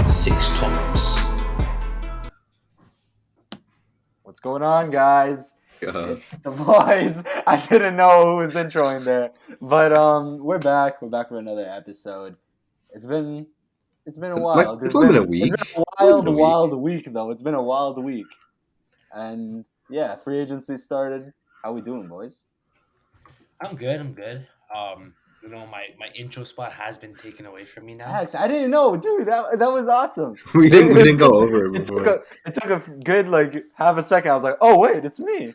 Six Topics. What's going on, guys? It's the boys. I didn't know who was introing there, but we're back. We're back for another episode. It's been a while. It's only been a week. It's been a wild week though. It's been a wild week, and yeah, free agency started. How we doing, boys? I'm good. My intro spot has been taken away from me now. Thanks. I didn't know, dude. That was awesome. We didn't go over it before. It took a good half a second. I was like, oh wait, it's me.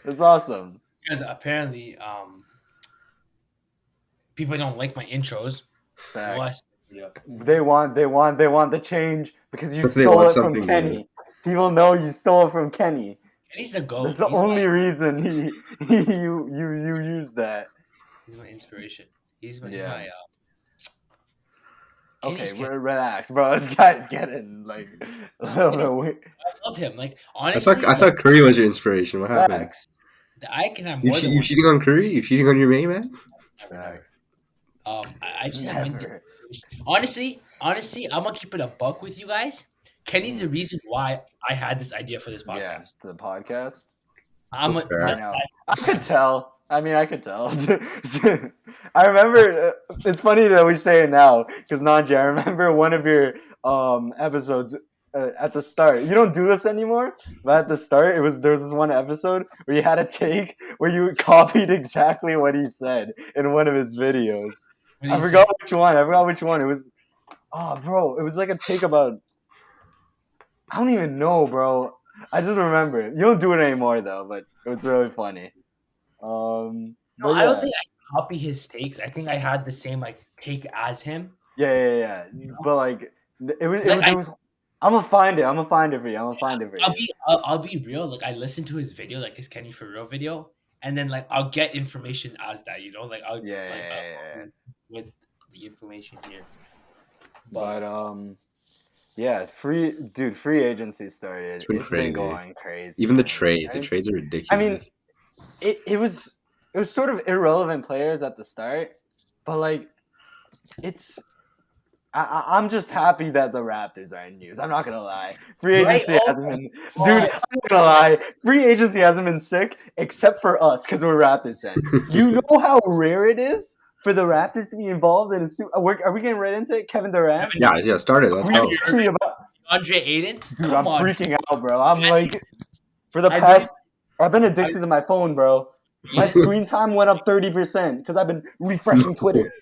It's awesome. Because apparently, people don't like my intros. Facts. They want the change because you stole it from Kenny. New. People know you stole it from Kenny. Kenny's the GOAT. That's the only reason you use that. He's my inspiration. He's my okay, relax, bro. This guy's getting a little bit weird. I love him. Honestly, I thought Curry was your inspiration. What happened? Facts. I can have more. You cheating on Curry? You cheating on your main man? Facts. I just have honestly, I'm gonna keep it a buck with you guys. Kenny's the reason why I had this idea for this podcast. Yeah, the podcast. I know. I could tell. I could tell. I remember. It's funny that we say it now because Nanji, I remember one of your episodes at the start. You don't do this anymore, but at the start, there was this one episode where you had a take where you copied exactly what he said in one of his videos. I forgot which one. It was, bro, it was like a take about. I don't even know, bro. I just remember. You don't do it anymore though, but it was really funny. No, I don't think I copy his takes. I think I had the same take as him. Yeah. You know? But it was. I'm gonna find it for you. I'll be real. I listened to his video, his Kenny for Real video, and then I'll get information as that. I'll with the information here. But yeah, free agency started. It's been going crazy. Even the trades are ridiculous. It was sort of irrelevant players at the start, but it's. I'm just happy that the Raptors are in news. I'm not gonna lie. Free agency hasn't been, dude. I'm not gonna lie. Free agency hasn't been sick except for us because we're Raptors fans. You know how rare it is for the Raptors to be involved in a suit. Are we getting right into it? Kevin Durant. Yeah. Started. Let's go. Andre Ayton. Dude, I'm freaking out, bro. I'm for the past. I've been addicted to my phone, bro. My screen time went up 30% because I've been refreshing Twitter.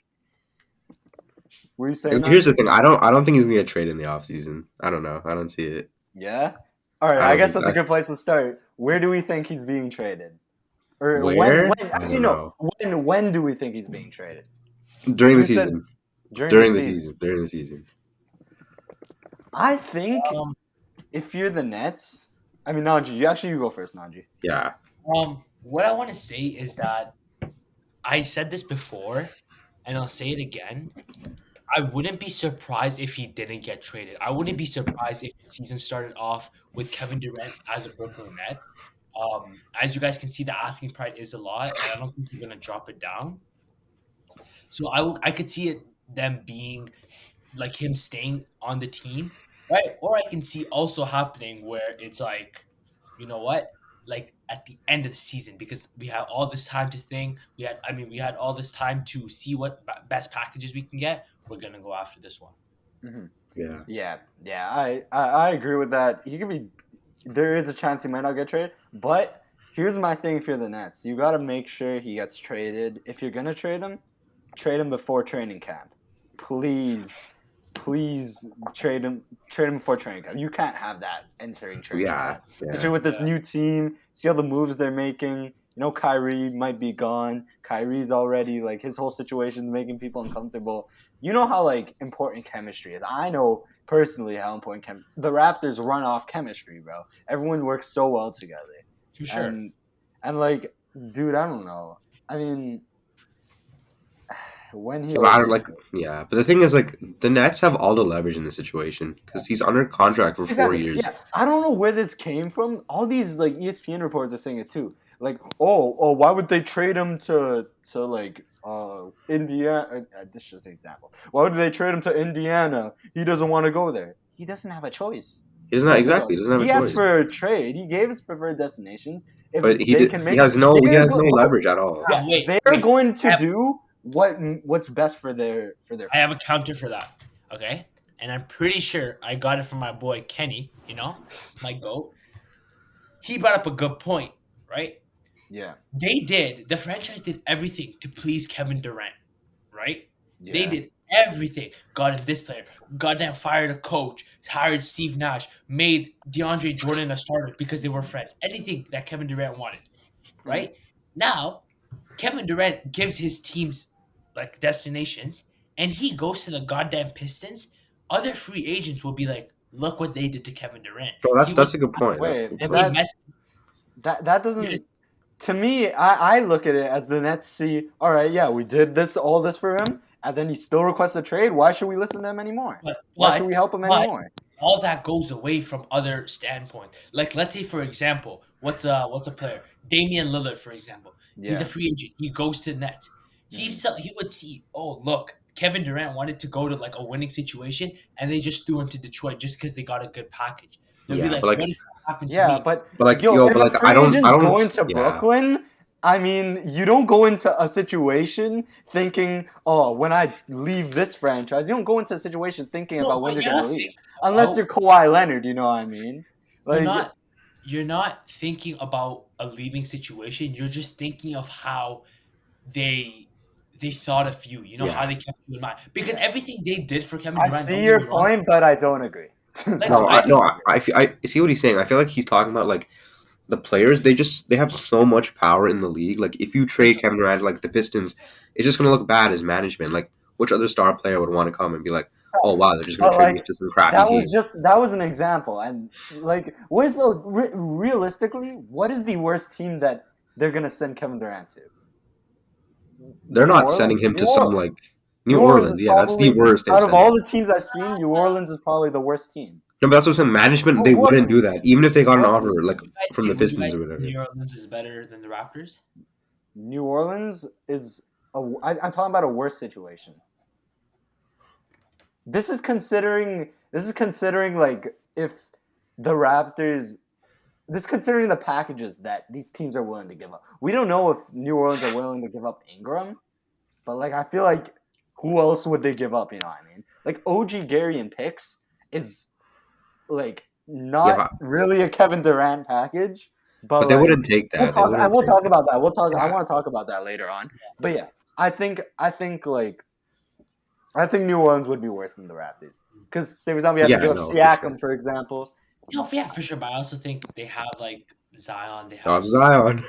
What are you saying? Here's the thing. I don't think he's gonna get traded in the offseason. I don't know. I don't see it. Yeah. All right. I guess that's a good place to start. Where do we think he's being traded? Or where? When? Actually, no. When do we think he's being traded? During the season. During the season. I think if you're the Nets, Nanji, you go first, Nanji. Yeah. What I want to say is that I said this before, and I'll say it again. I wouldn't be surprised if he didn't get traded. I wouldn't be surprised if the season started off with Kevin Durant as a Brooklyn Net. As you guys can see, the asking price is a lot, and I don't think you're going to drop it down. So I could see them being him staying on the team, right? Or I can see also happening where it's you know what? At the end of the season, because we had all this time to think. We had all this time to see what best packages we can get. We're gonna go after this one. Mm-hmm. Yeah. I agree with that. He could be. There is a chance he might not get traded, but here's my thing for the Nets. You got to make sure he gets traded. If you're gonna trade him before training camp. Please trade him before training camp. You can't have that entering training camp. Especially with this new team. See all the moves they're making. Kyrie might be gone. Kyrie's already his whole situation is making people uncomfortable. You know how important chemistry is. I know personally how important the Raptors run off chemistry, bro. Everyone works so well together. For sure. And dude, I don't know. When he but the thing is the Nets have all the leverage in this situation because he's under contract for 4 years. Yeah, I don't know where this came from. All these ESPN reports are saying it too. Like, why would they trade him to like Indiana? This is just an example. Why would they trade him to Indiana? He doesn't want to go there. He doesn't have a choice. He doesn't He have, has a exactly. He choice. doesn't have a He asked choice. for a trade. He gave his preferred destinations. If But they can he make, has no they're go, leverage at all. Yeah, wait, they're going I to have, do what's best for their I have a counter for that. Okay, and I'm pretty sure I got it from my boy Kenny. My goat. He brought up a good point, right? Yeah, The franchise did everything to please Kevin Durant, right? They yeah. did everything. Got in this player, goddamn fired a coach, hired Steve Nash, made DeAndre Jordan a starter because they were friends. Anything that Kevin Durant wanted, Mhm. right? Now, Kevin Durant gives his teams like destinations and he goes to the goddamn Pistons. Other free agents will be like, look what they did to Kevin Durant. So He was that's a good point. That's a Wait, good and but they point. messed. that doesn't. To me, I look at it as the Nets see. All right, yeah, we did all this for him, and then he still requests a trade. Why should we listen to him anymore? But Why should we but help him but anymore? all that goes away from other standpoint. Like let's say for example, what's a player? Damian Lillard, for example. He's a Yeah, free agent. He goes to Nets. mhm. He would see, oh look, Kevin Durant wanted to go to like a winning situation and they just threw him to Detroit just because they got a good package. They'll be Yeah, like, but what if that happened to Yeah, me? but yo, yo, if but a I free don't, agent's going to yeah. Brooklyn, I mean, you don't go into a situation thinking, oh, when I leave this franchise, you don't go into a situation thinking No, about when but you're you're gonna not leave, thinking unless you're about Kawhi Leonard. You know what I mean? you're Like, not you're not thinking about a leaving situation. You're just thinking of how they they thought of you. You know how Yeah. they kept you in mind because yeah, everything they did for Kevin I Durant. see Don't get your me wrong. point, but I don't agree. Like No, I I no, don't agree. I see what he's saying. I feel like he's talking about like the players. They have so much power in the league. Like if you trade listen. Kevin Durant, like the Pistons, it's just gonna look bad as management. Like which other star player would want to come and be like, oh wow, they're just gonna But trade me like to some crappy team. that was an example, and like, what is realistically, what is the worst team that they're gonna send Kevin Durant to? They're New not Orleans. sending him to some like New New Orleans Orleans. is Yeah, that's the probably, worst they'd out of send all him. the teams I've seen, New Orleans is probably the worst team. No, but that's what I'm saying. Management, they Who else wouldn't have you do seen? that, even if they got Who an else have you offer like seen? from the Would you guys Pistons or say whatever. New Orleans is better than the Raptors? New Orleans is I'm talking about a worse situation. This is considering like if the Raptors, this is considering the packages that these teams are willing to give up. We don't know if New Orleans are willing to give up Ingram, but like I feel like who else would they give up? You know what I mean? Like OG Gary and picks is like Yeah, not really a Kevin Durant package, but but they like wouldn't take that. They wouldn't we'll take talk that. about that. We'll talk. I Yeah, want to talk about that later on. But yeah. yeah, I think New Orleans would be worse than the Raptors because say for example you have to Yeah, give up no, for sure. Siakam for example. Yeah, for sure. But I also think they have like Zion. They have Of Zion.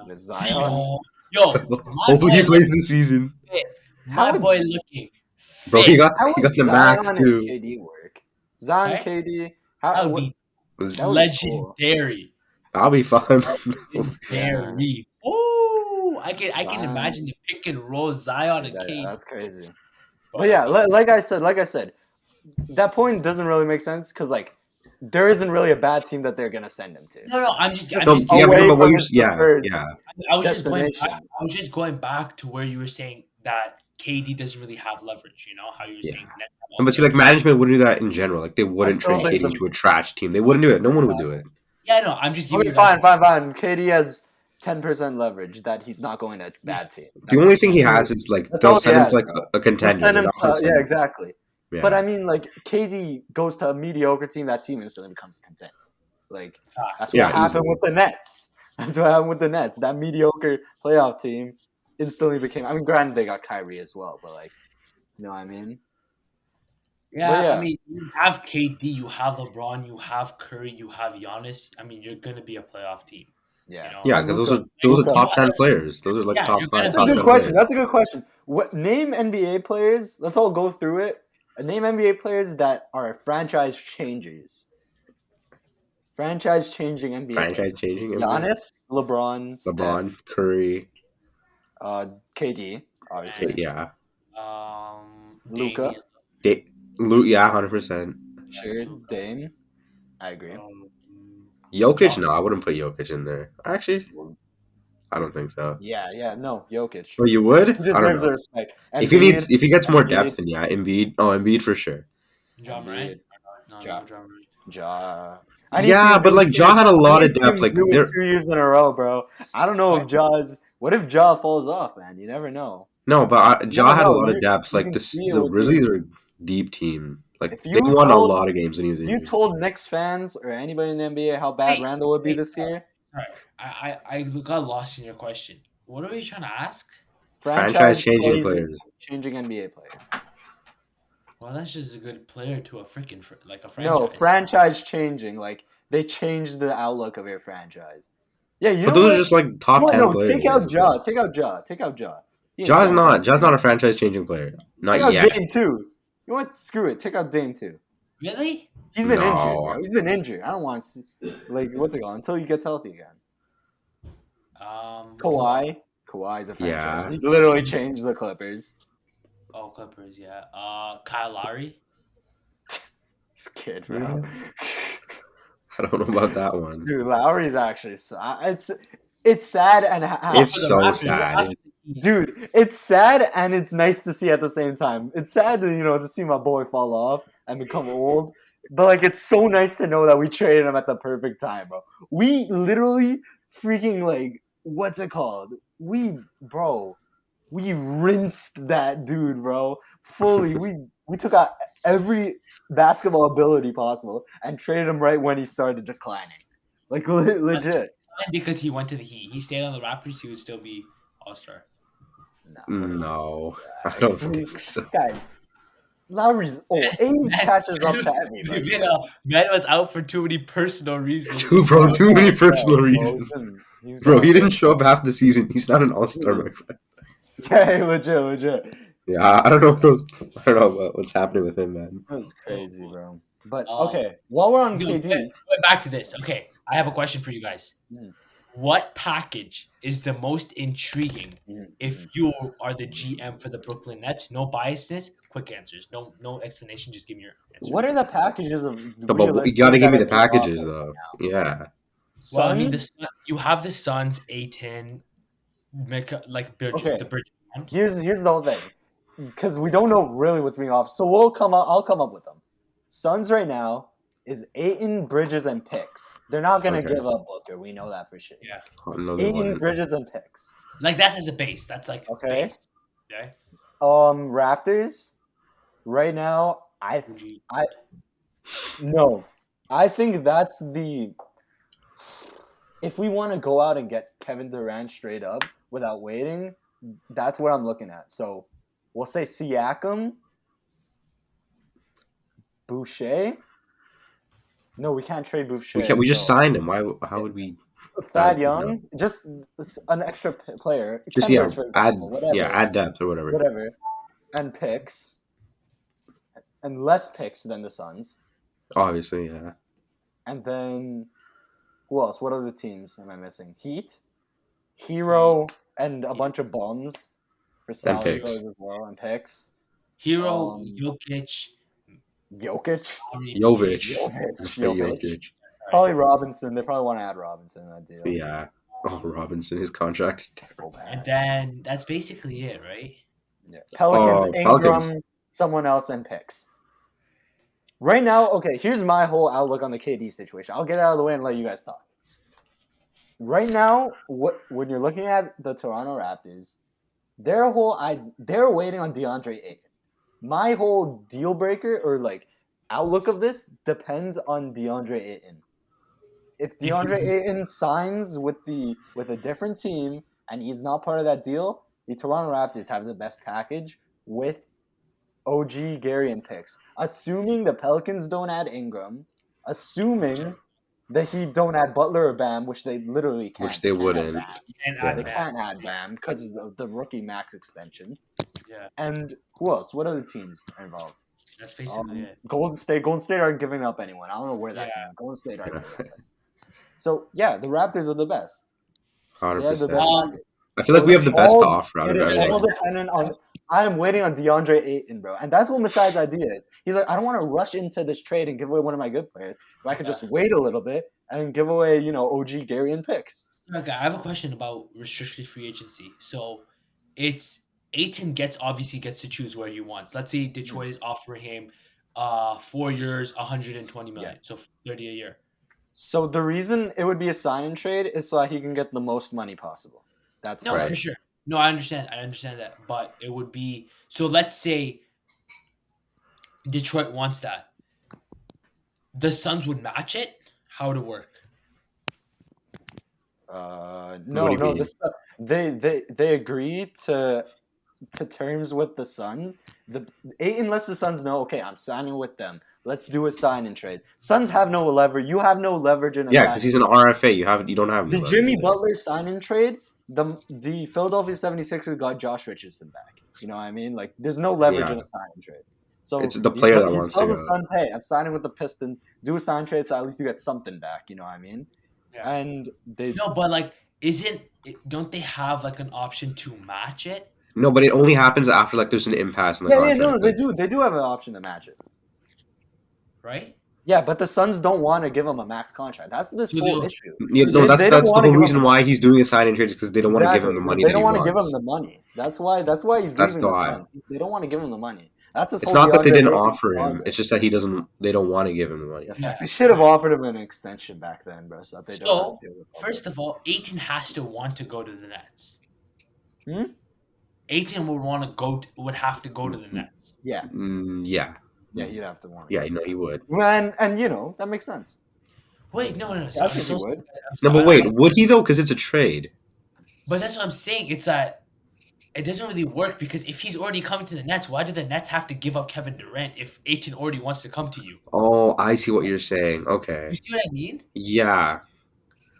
With Zion, Yo, my Hopefully boy he plays looking this season, fit. how My would boy looking bro. fit. how He would got the max Zion and too. KD work? Zion Sorry, KD, that how would what be that would be cool. legendary. I'll be fine. Yeah, Legendary. Oh, I can Zion. imagine the pick and roll Zion and Yeah, KD. that's crazy. Bro, But that'd yeah, be like I said, that point doesn't really make sense because like there isn't really a bad team that they're gonna send him to. no. I'm Just No, just yeah, giving but you. no, away but what from you're, his yeah, preferred yeah. I was just going back. destination. I was just going back to where you were saying that KD doesn't really have leverage. You know how you were Yeah. saying Nets have No, all but the see, like leverage. management wouldn't do that in general. Like they I wouldn't still trade think KD the to a trash team. They wouldn't do it. No one would do it. Yeah, no, I'm just giving okay, you guys. fine. KD has 10% leverage that he's not going to a Yeah, bad team. The That's only it. thing he has is like That's they'll all he send him has. to like a They'll contender, send like him a hard to, yeah, contender. exactly. But Yeah, I mean, like KD goes to a mediocre team, that team instantly becomes a contender. Like that's facts. what yeah, happened easily. with the Nets. That's what happened with the Nets. That mediocre playoff team instantly became. I mean, granted they got Kyrie as well, but like, you know what I mean? But Yeah, I yeah, mean, you have KD, you have LeBron, you have Curry, you have Giannis. I mean, you're gonna be a playoff team. You yeah. know, Yeah, And because Luca, those are Luca. you top have, 10 players. Those are like yeah, top you're five, gonna That's a top be good ten question. players. That's a good question. What name NBA players? Let's all go through it. Name NBA players that are franchise changers. Franchise changing NBA players. Franchise changing NBA. Giannis, LeBron, LeBron, Steph, Curry. KD, and obviously. Yeah, Luca, Damian, Loot. Yeah, 100%. sure, Luka, Dame. I agree. Jokic, John. no, I wouldn't put Jokic in there. Actually, I don't think so. Yeah, no, Jokic. Or you would? He I don't deserves the know. respect. Embiid, If he gets more Embiid, depth, then yeah, Embiid. Oh, Embiid for sure. John Morant? Embiid, No, Ja, no John Morant. Ja. I need to see Yeah, him but do it like Ja too. had a I lot need to of see depth. him Like do it there, 2 years in a row, bro. I don't know if What? Ja's. What if Ja falls off, man? You never know. no, but You Ja never had a know. lot of depth. You Like can this, see it the with the Grizzlies are a deep team. Like if they you won a told lot of games, and he was you injured. told Knicks fans or anybody in the NBA how bad Wait, Randall would be wait. this year, Sorry. I got lost in your question. What are you trying to ask? Franchise franchise changing changing players. changing NBA players. Well, that's just a good player to a freaking like a No, franchise. franchise changing. Like they changed the outlook of your franchise. Yeah, you But know those are what? just like top What? 10 No, players, take out basically. Ja. Take out Ja. Take out Ja. He ain't franchise Ja's not changing. a franchise changing player. Take Not out yet. Dame too. You know what? Screw it. Take out Dame too. Really? He's been injured, No. bro. He's been injured. I don't want to see like what's it called until he gets healthy again. Kawhi. Kawhi's a franchise. Yeah. He literally changed the Clippers. Oh, Clippers. Yeah. Kyle Lowry. This kid, bro. I don't know about that one. Dude, Lowry's actually it's sad and It's For the so Raptors. sad. dude, it's sad and it's nice to see at the same time. It's sad to to see my boy fall off and become old, but like it's so nice to know that we traded him at the perfect time, bro. We literally freaking like what's it called? We rinsed that dude, bro. Fully. We took out every basketball ability possible and traded him right when he started declining. Like legit. Because he went to the Heat. He stayed on the Raptors, he would still be All Star. No, I don't think so. Guys, Lowry's old. Age catches up to everybody. Man was out for too many personal reasons. Too many personal Bro, reasons. he's Bro, he gone. didn't show up half the season. He's not an all-star, my friend. Yeah, legit. Yeah, I don't know if those. I don't know what's happening with him, man. That was crazy, bro. But Um, okay, while we're on No, KD, but back to this. Okay, I have a question for you guys. Mm. What package is the most intriguing if you are the GM for the Brooklyn Nets? No biasness, quick answers. No explanation. Just give me your answer. what are the packages of No, but you realistic gotta give that me are the being packages, offered though. right now? Yeah. Well, I mean, Suns. you have the Suns, A10, like Okay. the Bridge. Here's the whole thing, because we don't know really what's being offered. So we'll come up. I'll come up with them. Suns right now is Ayton, Bridges, and picks. They're not gonna Okay. give up Booker. We know that for sure. Yeah, Oh, no, they Ayton, wouldn't. Bridges, and picks. like that's as a base. That's like Okay. base. Okay. Raptors. Right now, no. I think that's the. If we want to go out and get Kevin Durant straight up without waiting, that's what I'm looking at. So we'll say Siakam, Boucher. No, we can't trade Boucher. We just so signed him. Why? How would we? Thad no. Young, just an extra player. Just Kendrick, for example, add depth or whatever. whatever, and picks, and less picks than the Suns. Obviously, yeah. And then who else? What other teams am I missing? Heat, Hero, and a bunch of bums for salary picks. fillers as well, and picks. Hero, Jokic, Jokic, Jovic. probably Robinson. They probably want to add Robinson in that deal. Yeah. Oh, Robinson, his contract is terrible. and then that's basically it, right? Yeah. Pelicans, Ingram, Pelicans. someone else, and picks. Right now, okay, here's my whole outlook on the KD situation. I'll get it out of the way and let you guys talk. Right now, when you're looking at the Toronto Raptors, they're waiting on DeAndre Ayton. My whole deal breaker or like outlook of this depends on DeAndre Ayton. If DeAndre Ayton signs with a different team and he's not part of that deal, the Toronto Raptors have the best package with OG, Gary, and picks. Assuming the Pelicans don't add Ingram, assuming the Heat don't add Butler or Bam, which they literally can't. Which they wouldn't. They can't add Bam because of the rookie max extension. Yeah. And who else? What other teams are involved? That's basically it. Golden State. Golden State aren't giving up anyone. I don't know where that came from. Golden State aren't giving up anyone. So, yeah, the Raptors are the best. 100%. I feel like we have the best to offer out of It is everything. all dependent on. I am waiting on DeAndre Ayton, bro, and that's what Masai's idea is. He's like, I don't want to rush into this trade and give away one of my good players, but I could just wait a little bit and give away, OG, Gary, and picks. Okay, I have a question about restricted free agency. So it's Aiton obviously gets to choose where he wants. Let's say Hmm. Detroit is offering him 4 years, 120 Yeah. million, so 30 a year. So the reason it would be a sign and trade is so that he can get the most money possible. That's No, why. for Right. sure. No, I understand. I understand that. But it would be so let's say Detroit wants that. The Suns would match it. How would it work? What do No, you no. mean? They agree to terms with the Suns. The Aiton lets the Suns know, okay, I'm signing with them. Let's do a sign and trade. Suns have no leverage. You have no leverage in a Yeah, sign because and he's an trade. RFA. You don't have any The leverage Jimmy there. Butler sign and trade, the Philadelphia 76ers got Josh Richardson back. You know what I mean? Like there's no leverage Yeah, in a sign and trade. it's So the player that he wants to tells the go. Suns, hey, I'm signing with the Pistons. Do a sign trade so at least you get something back. You know what I mean? Yeah. And they No, but like, don't they have like an option to match it? No, but it only happens after like there's an impasse in the yeah, no, contract. they Like, do. They do have an option to match it. Right? Yeah, but the Suns don't want to give him a max contract. That's this So whole they'll issue. yeah, so no, they'll They don't that's the want to whole give him reason a why max. he's doing a sign and trade, because they don't want to give him Exactly. the money They that don't he want to give him wants. the money. That's why he's That's leaving the why. Suns. They don't want to give him the money. That's this It's whole not that they DeAndre didn't Ayton offer him. saga. It's just that he doesn't. They don't want to give him the money. Yeah, yeah. facts. They should have offered him an extension back then, bro, so that they don't have So to deal with all first this. of all, Aiton has to want to go to the Nets. Hmm? Aiton would have to go to the Nets. Yeah, Yeah, yeah, he'd have to want to yeah, go to you know that. he would. And that makes sense. Wait, no. Yeah, So I I'm think he so would. I'm No, so but wait, would he though? Because it's a trade. but that's what I'm saying. It's that it doesn't really work because if he's already coming to the Nets, why do the Nets have to give up Kevin Durant if Aiton already wants to come to you? Oh, I see what you're saying. You Okay, see what I mean? yeah.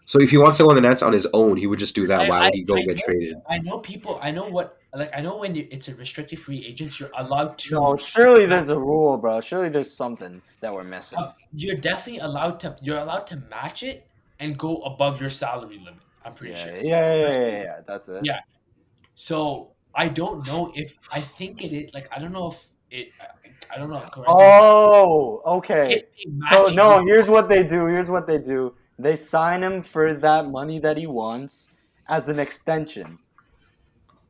So if he wants to go on the Nets on his own, he would just do that. I, Why I, would he go I get know traded? I know people I know what like I know when it's a restricted free agent, you're allowed No, to surely there's a rule, bro. Surely there's something that we're missing. you're definitely allowed to match it and go above your salary limit. I'm pretty Yeah, sure. yeah, yeah, yeah, yeah, yeah. That's it. Yeah. So I don't know if I think it is like I don't know if I don't know. Correct me if Oh, if okay. they So match it, no, here's what they do. Here's what they do. They sign him for that money that he wants as an extension.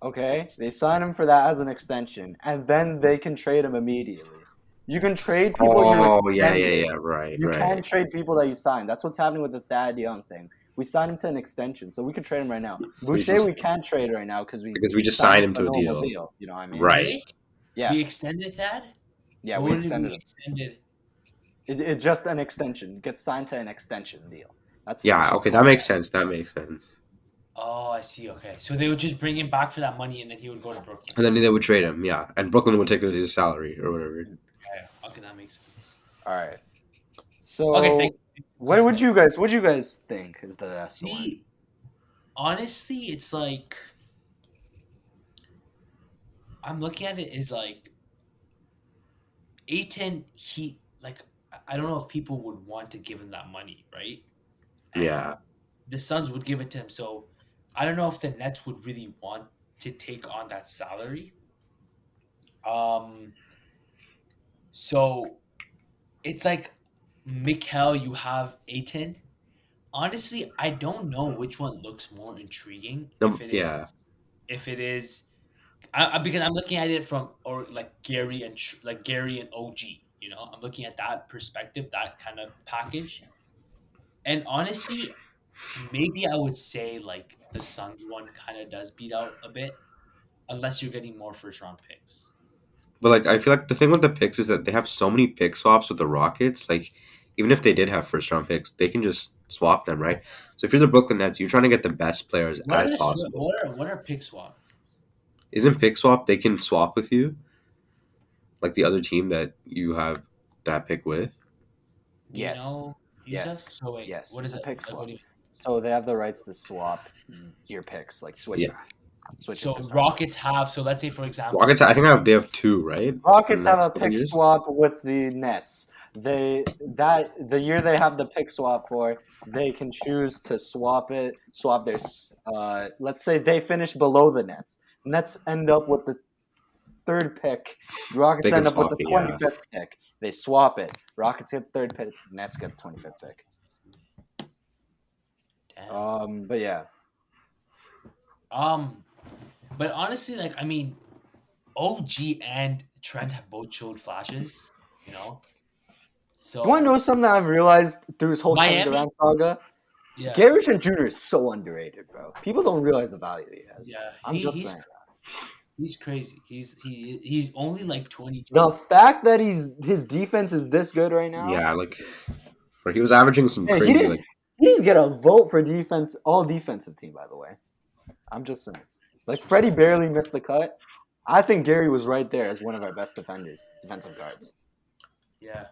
Okay? They sign him for that as an extension, and then they can trade him immediately. You can trade people you Oh, yeah, yeah, extended. yeah. Right, You right. can't trade people that you signed. That's what's happening with the Thad Young thing. We signed him to an extension, so we could trade him right now. So he Boucher, just we can't trade right now because we because we just signed signed him him to a to a normal deal. deal. You know what I mean? Right. really Yeah, we extended that. yeah, But we what did we extended him. extended? It's just an extension. Gets signed to an extension deal. That's Yeah. just Okay, how that it makes works. sense. That makes sense. Oh, I see. Okay, so they would just bring him back for that money, and then he would go to Brooklyn. And then they would trade him. Yeah, and Brooklyn would take his salary or whatever. Yeah. Okay, that makes sense. All right. Okay, So, thank you. Sorry, go ahead. what you guys think is the best one? See, honestly, it's like I'm looking at it as like A10. He like I don't know if people would want to give him that money, right? And Yeah. the Suns would give it to him. So I don't know if the Nets would really want to take on that salary. Um, so it's like Mikel, you have Aiton. Honestly, I don't know which one looks more intriguing. No. Yeah. If it is, because I'm looking at it from or like Gary and OG. You know, I'm looking at that perspective, that kind of package. And honestly, maybe I would say like the Suns one kind of does beat out a bit, unless you're getting more first round picks. But like, I feel like the thing with the picks is that they have so many pick swaps with the Rockets. Like, even if they did have first round picks, they can just swap them, right? So if you're the Brooklyn Nets, you're trying to get the best players What are as possible. what are pick swap? Isn't pick swap? They can swap with you, like the other team that you have that pick with. Do you Yes, know Yousuf? yes, So wait, yes. what is A it? pick Like, what swap. do you? So they have the rights to swap your picks, like Yeah, switch your So picks. Rockets have. So let's say for example, Rockets. I think they have two, right? In Rockets the have next a couple pick years. swap with the Nets. The year they have the pick swap for, they can choose to swap their. Let's say they finish below the Nets. Nets end up with the third pick. They Rockets can end up with swap the it. Yeah. 25th pick. They swap it. Rockets get the third pick. Nets get the 25th pick. But yeah, Um, but honestly, like I mean, OG and Trent have both showed flashes. You know, you want to so know something that I've realized through this whole Kevin Miami, Durant saga? yeah, Gary Trent Jr. is so underrated, bro. People don't realize the value he has. yeah, I'm just he's saying. he's crazy. He's only like The 22. fact that his defense is this good right now, Yeah, like, bro, he was averaging some and crazy, like, he didn't get a vote for defense, all defensive team, by the way. I'm just saying. Like Freddie barely missed the cut. I think Gary was right there as one of our best defensive guards. Yeah,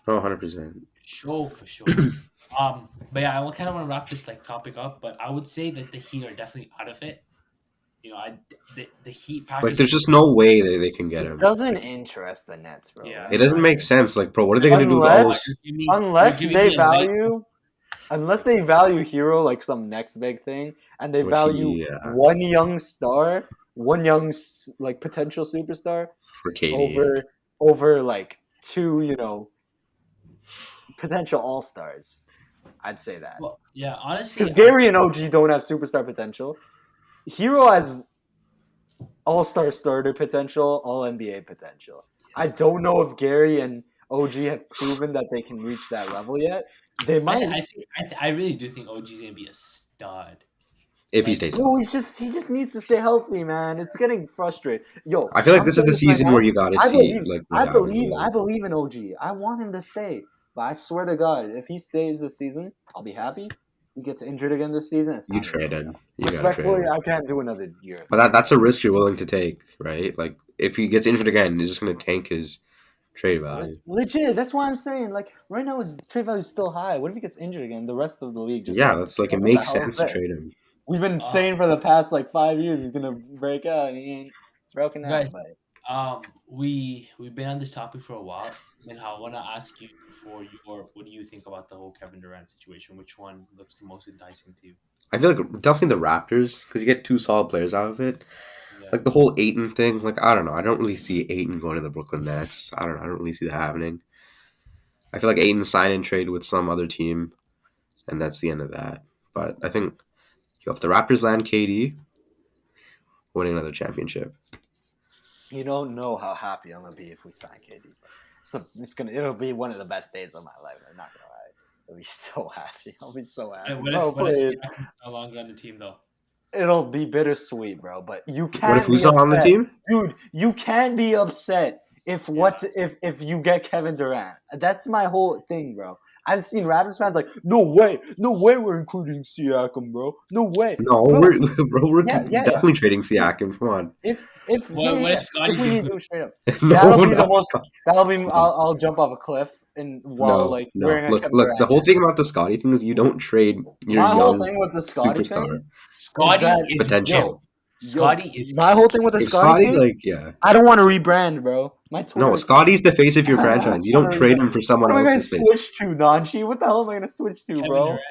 oh, 100%. for sure. But yeah, I kind of want to wrap this like topic up. But I would say that the Heat are definitely out of it. You know, the Heat Like, package there's is just no way they can get It him. doesn't interest the Nets, bro. yeah. It doesn't make sense. Like, bro, what are they gonna do with all Unless those You're unless giving they me a leg. value unless they value Hero like some next big thing, and they which value he one young star, one young like potential superstar for KD? over like two, potential all stars. I'd say that Well, yeah, honestly, because Gary and OG don't have superstar potential. Hero has all star starter potential, all NBA potential. I don't know if Gary and OG have proven that they can reach that level yet. They might. I really do think OG's gonna be a stud. If he Like, stays No, healthy, he just needs to stay healthy, man. It's getting frustrating. Yo, I feel like I'm this is saying the this right season where now. you gotta I see believe, like I what happens. believe, I believe in OG. I want him to stay, but I swear to God, if he stays this season, I'll be happy. He gets injured again this season. It's You time to trade go. him. You gotta trade Respectfully, him. I can't do another year of But this. that's a risk you're willing to take, right? Like if he gets injured again, he's just gonna tank his trade value. Legit, that's why I'm saying. Like right now, his trade value is still high. What if he gets injured again? The rest of the league just Yeah, like, that's like it what the makes hell is sense to this? trade him. We've been uh, saying for the past like 5 years he's gonna break out, and he ain't broken out. guys, But we've been on this topic for a while, and I want to ask you for your what do you think about the whole Kevin Durant situation? Which one looks the most enticing to you? I feel like definitely the Raptors because you get two solid players out of it. Yeah, Like the whole Aiton thing, like I don't know. I don't really see Aiton going to the Brooklyn Nets. I don't know. I don't really see that happening. I feel like Aiton sign and trade with some other team, and that's the end of that. But I think if the Raptors land KD, winning another championship. you don't know how happy I'm gonna be if we sign KD. So it'll be one of the best days of my life. I'm not gonna lie. I'll be so happy. I'll be so happy, and bro. what if Please, Siakam's no longer on the team though? it'll be bittersweet, bro. But you What if can't who's be not on the upset, team? dude. You can't be upset Yeah, if you get Kevin Durant. That's my whole thing, bro. I've seen Raptors fans like, no way, we're including Siakam, bro. No way, No, bro. we're Yeah. definitely trading Siakam. Come on. what if If Scotty's we need included? to straight up, No, that'll be the not most. Scott. That'll be. No, I'll jump off a cliff and while no, like no. wearing a Look, Kevin look. The Durant whole thing jersey. about the Scotty thing is you don't trade your My whole young thing with the Scotty superstar thing is Scotty that is potential. yo, Scotty is my whole thing with the If Scotty Scotty, thing, like, yeah, I don't want to rebrand, bro. My Twitter no, account. Scotty's the face of your I franchise. just You want don't to trade rebrand. him for What someone am I gonna else's face. switch to, Nanchi? What the hell am I gonna switch to, Kevin bro? Durant.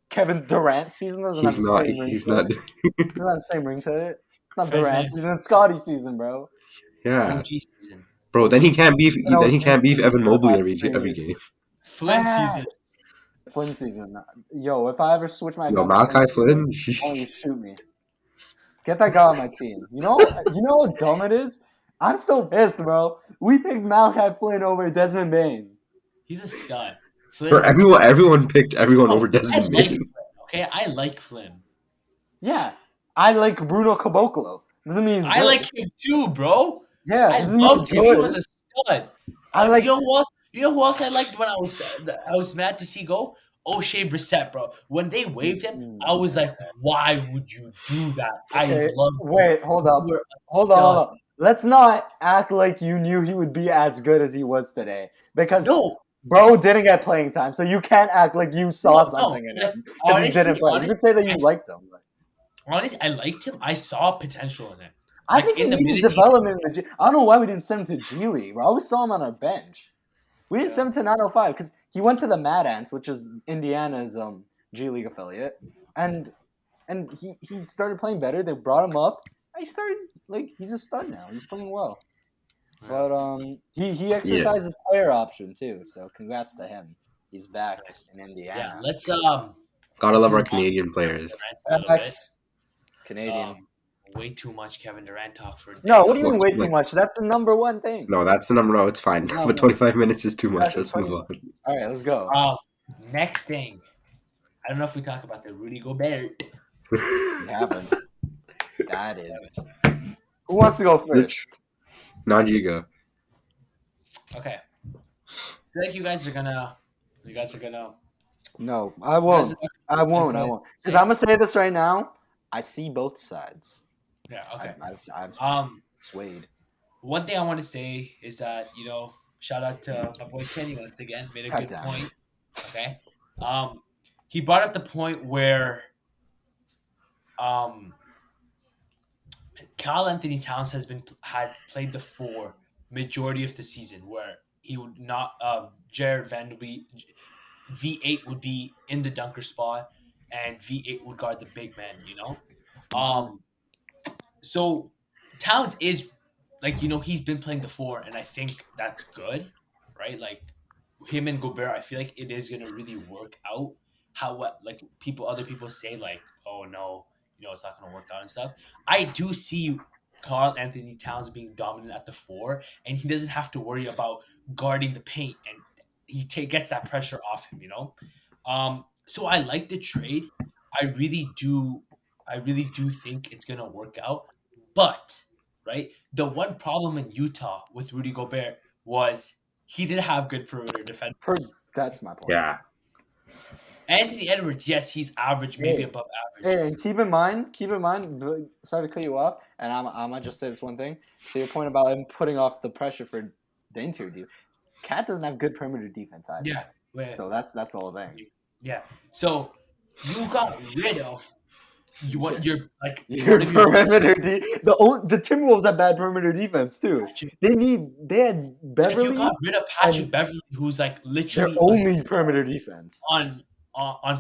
Kevin Durant season doesn't have He's the not. same ring He's to not. it. Doesn't have the same ring to it. It's not President Durant season. It's Scotty season, bro. Yeah, OG season. bro. OG season. An Then he OG can't beef season Evan for the Mobley past three every years. game. Flynn season. Flynn season. Yo, if I ever switch my Yo, account to Flynn Malachi season, Flynn. I want you to shoot me. Get that guy on my team. You know how dumb it is? I'm still pissed, bro. We picked Malachi Flynn over Desmond Bain. He's a stud. For Flynn. everyone picked everyone No, over I Desmond like Bain. Flynn. Okay, I like Flynn. Yeah, I like Bruno Caboclo. Doesn't mean he's I good. like him too, bro. Yeah, I doesn't mean he's loved him. He was good. a stud. I like. You know what? You know who else I liked when I was mad to see go? O'Shea Brissett, bro. When they waived him, I was like, why would you do that? I Okay, love him. wait, hold You up. were a Hold on, hold stud. on. Let's not act like you knew he would be as good as he was today. Because No, bro didn't get playing time, so you can't act like you saw no. something in Like, him because he didn't play. You could say that you liked him. But honestly, I liked him. I saw potential in him. I Like think he in the needed minutes he development in the G. I don't know why we didn't send him to G League. We always saw him on our bench. We didn't Yeah. send him to 905 because he went to the Mad Ants, which is Indiana's G League affiliate, and he started playing better. They brought him up. He started he's a stud now. He's playing well. But he Yeah. exercised his player option too. So congrats to him. He's back Nice. in Yeah, Indiana. Gotta Let's love our move on Canadian to Kevin players. Durant a little bit. Facts. Canadian. Way too much Kevin Durant talk for a No, day. what do you mean Close, way too like, much? That's the number one thing. no, that's the number. No, it's fine. No, But no. 25 minutes is too much. That's Let's 20 move on. All right, let's go. Next thing. I don't know if we talk about the Rudy Gobert. We haven't. That is. Who wants to go first? Najiga. Okay. I feel like you guys are gonna. No, I won't. I won't. Because I'm gonna say this right now. I see both sides. Yeah. Okay. I've swayed. One thing I want to say is that shout out to my boy Kenny once again. Made a good point. Okay. He brought up the point where Karl Anthony Towns had played the 4 majority of the season, where he would not Jared Vanderbeek V8 would be in the dunker spot and V8 would guard the big man, So Towns is he's been playing the 4 and I think that's good, right? Like him and Gobert, I feel like it is gonna really work out. Other people say like, oh no, it's not gonna work out and stuff. I do see Karl Anthony Towns being dominant at the 4, and he doesn't have to worry about guarding the paint, and he gets that pressure off him. So I like the trade. I really do think it's gonna work out. But right, the one problem in Utah with Rudy Gobert was he didn't have good perimeter defenders. That's my point. Yeah. Anthony Edwards, yes, he's average, maybe above average. Hey, and keep in mind, sorry to cut you off, and I'm gonna just say this one thing. So your point about him putting off the pressure for the interior dude, Cat doesn't have good perimeter defense either. Yeah. So that's the whole thing. Yeah. So you got rid of your perimeter the Timberwolves have bad perimeter defense too. They had Beverly. You got rid of Patrick Beverly, who's like literally their only perimeter defense on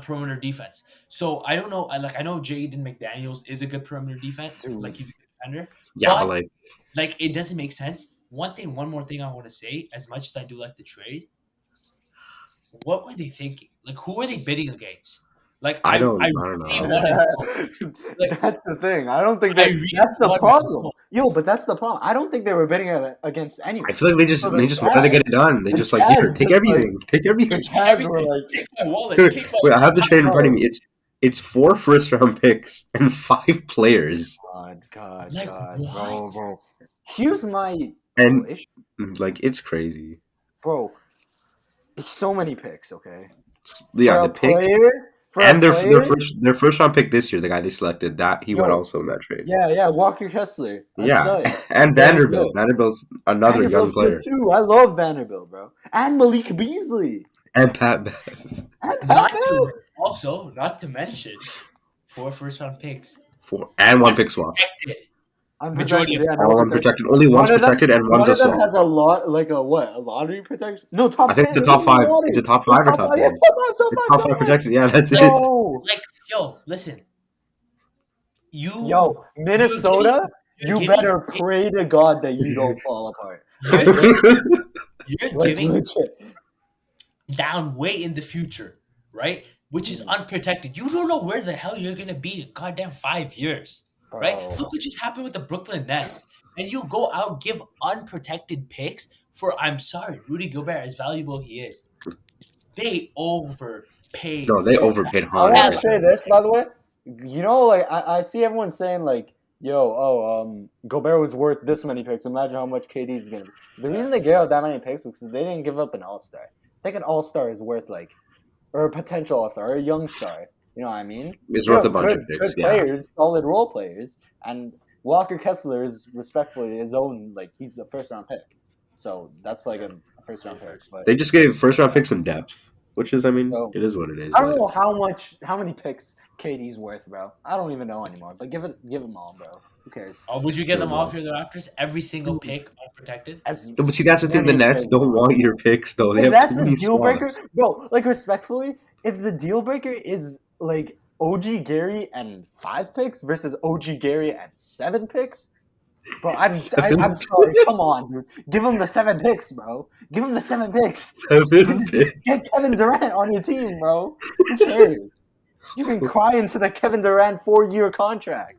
perimeter defense. So I don't know. I know Jaden McDaniels is a good perimeter defense. Dude. Like he's a good defender. Yeah, but like it doesn't make sense. One more thing I want to say. As much as I do like the trade, what were they thinking? Like who were they bidding against? Like I don't know. Like, that's the thing. I don't think that's the problem. Yo, but that's the problem. I don't think they were bidding against anyone. I feel like they just wanted to get it done. They just like, here, take everything. Take everything. The Cavs were like, take my wallet. Wait, I have the trade in front of me. It's 4 first-round picks and 5 players. God, what? bro. Here's my issue. Like, it's crazy. Bro, it's so many picks, okay? Yeah, the pick. And their first round pick this year, the guy they selected, that he went also in that trade. Yeah, Walker Kessler. And Vanderbilt. Vanderbilt's another young player too. I love Vanderbilt, bro. And Malik Beasley. And Pat Bev. Not to mention 4 first round picks. 4 and 1 pick swap. Unprotected. All unprotected. Only one's protected and one's a swap. One of them has a lottery protection? No, top 10. I think it's a top 5. It's a top 5 or top 10. Top 5 protection. Yeah, that's it. Like, listen. Minnesota, you better pray to God that you don't fall apart. You're giving down way in the future, right? Which is unprotected. You don't know where the hell you're gonna be in goddamn 5 years. Right? Look what just happened with the Brooklyn Nets. And you go out, give unprotected picks for, I'm sorry, Rudy Gobert, as valuable he is. They overpaid. No, they overpaid hard. I want to say this, by the way. I see everyone saying, like, Gobert was worth this many picks. Imagine how much KD's going to be. The reason they gave up that many picks was because they didn't give up an all-star. I think an all-star is worth, like, or a potential all-star, or a young star. You know what I mean? It's worth a bunch of picks. Good players, solid role players, and Walker Kessler is respectfully his own. Like he's a first-round pick, so that's like a first-round pick. But they just gave first-round picks in depth, which is, it is what it is. I don't know how many picks KD's worth, bro. I don't even know anymore. But give them all, bro. Who cares? Oh, would you get them all for the Raptors? Every single pick unprotected? But see, that's the thing. The Nets don't want your picks, though. That's the deal breaker, bro. Like respectfully, if the deal breaker is like OG Gary and 5 picks versus OG Gary and 7 picks, bro. I'm sorry. Come on, dude. Give him the 7 picks, bro. Give him the 7 picks. 7 picks. Get Kevin Durant on your team, bro. Who cares? You can cry into the Kevin Durant 4-year contract.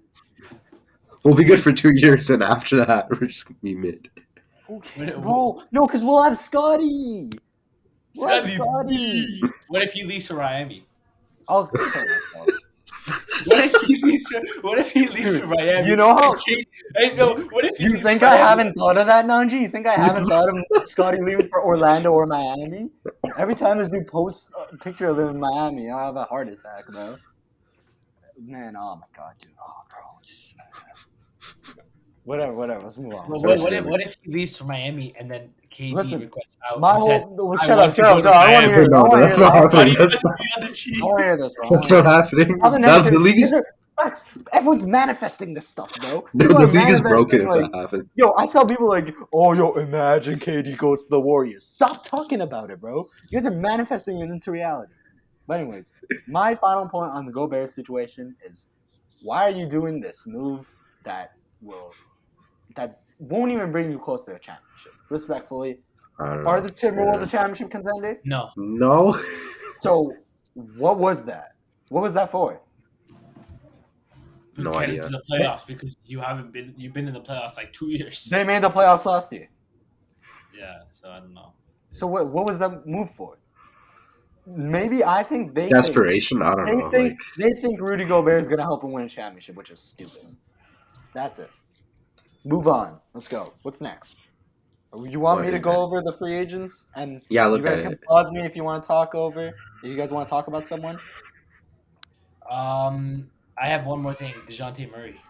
We'll be good for 2 years, and after that, we're just gonna be mid. Okay, bro. No, because we'll have Scotty. We'll have Scotty Scotty. B. What if he leaves for Miami? I'll kill myself. What if he leaves for Miami? You know how? What if he You leaves think for I Miami? haven't thought of that, Nanji? You think I haven't thought of Scotty leaving for Orlando or Miami? Every time this dude posts a picture of him in Miami, I have a heart attack, bro. Man, oh my god, dude. Oh, bro. Just... Whatever. Let's move on. Well, Sorry, what if he leaves for Miami and then KD Listen, requests out? My and said, whole "I shut want up. to go to I want to hear. Miami." No, that's not happening. Buddy That's wants to be on the team. I want to hear this, bro. That's not happening. All the That's the negative- league. these are facts. Everyone's manifesting this stuff, bro. The People are league is broken manifesting, if that happens. Yo, I saw people like, oh, yo, imagine KD goes to the Warriors. Stop talking about it, bro. You guys are manifesting it into reality. But anyways, my final point on the Gobert situation is, why are you doing this move that won't even bring you close to a championship? Respectfully, I don't know. are the Timberwolves a championship contender? No. No. So, what was that? What was that for? No Get idea. into the playoffs because you've been in the playoffs like 2 years. They made the playoffs last year. Yeah, so I don't know. So what was that move for? Maybe I think they Desperation. I don't know. they think Rudy Gobert is gonna help them win a championship, which is stupid. That's it. Move on. Let's go. What's next? You want What me to is go it? over the free agents? And Yeah, you look guys at can it. pause me if you want to talk over. If you guys want to talk about someone. I have one more thing. DeJounte Murray.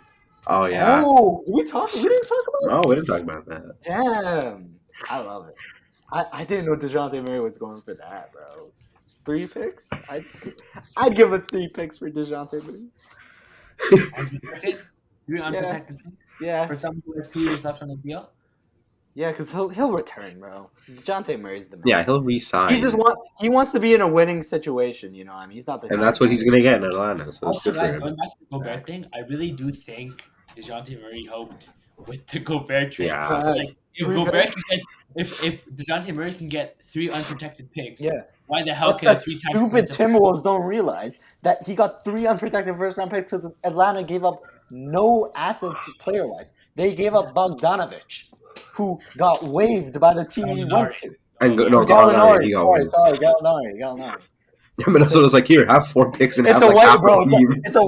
Oh yeah. Oh, did we talk? We didn't talk about No, we didn't talk about that. it. Damn, I love it. I didn't know DeJounte Murray was going for that, bro. 3 picks? I'd give it 3 picks for DeJounte Murray. Unprotected? 3 unprotected picks Yeah, for someone who has 2 years left on the deal. yeah, because he'll return, bro. DeJounte Murray's the man. Yeah, he'll resign. He wants to be in a winning situation. You know, what I mean, he's not the. and that's what he's gonna get in Atlanta. So it's Also, good for guys, him. going back to the Gobert thing, I really do think DeJounte Murray helped with the Gobert trade. Yeah. It's like, if Gobert can get, if DeJounte Murray can get 3 unprotected picks, Yeah. why the hell But can the a 3-time stupid defensive- Timberwolves don't realize that he got 3 unprotected first-round picks because Atlanta gave up no assets player-wise. They gave up Bogdanovich, who got waived by the team he went to. And Or Gallinari, he got Gallinari. waived. Sorry, Gallinari. Minnesota was like, here, have 4 picks and It's have a like white half bro. the team. It's a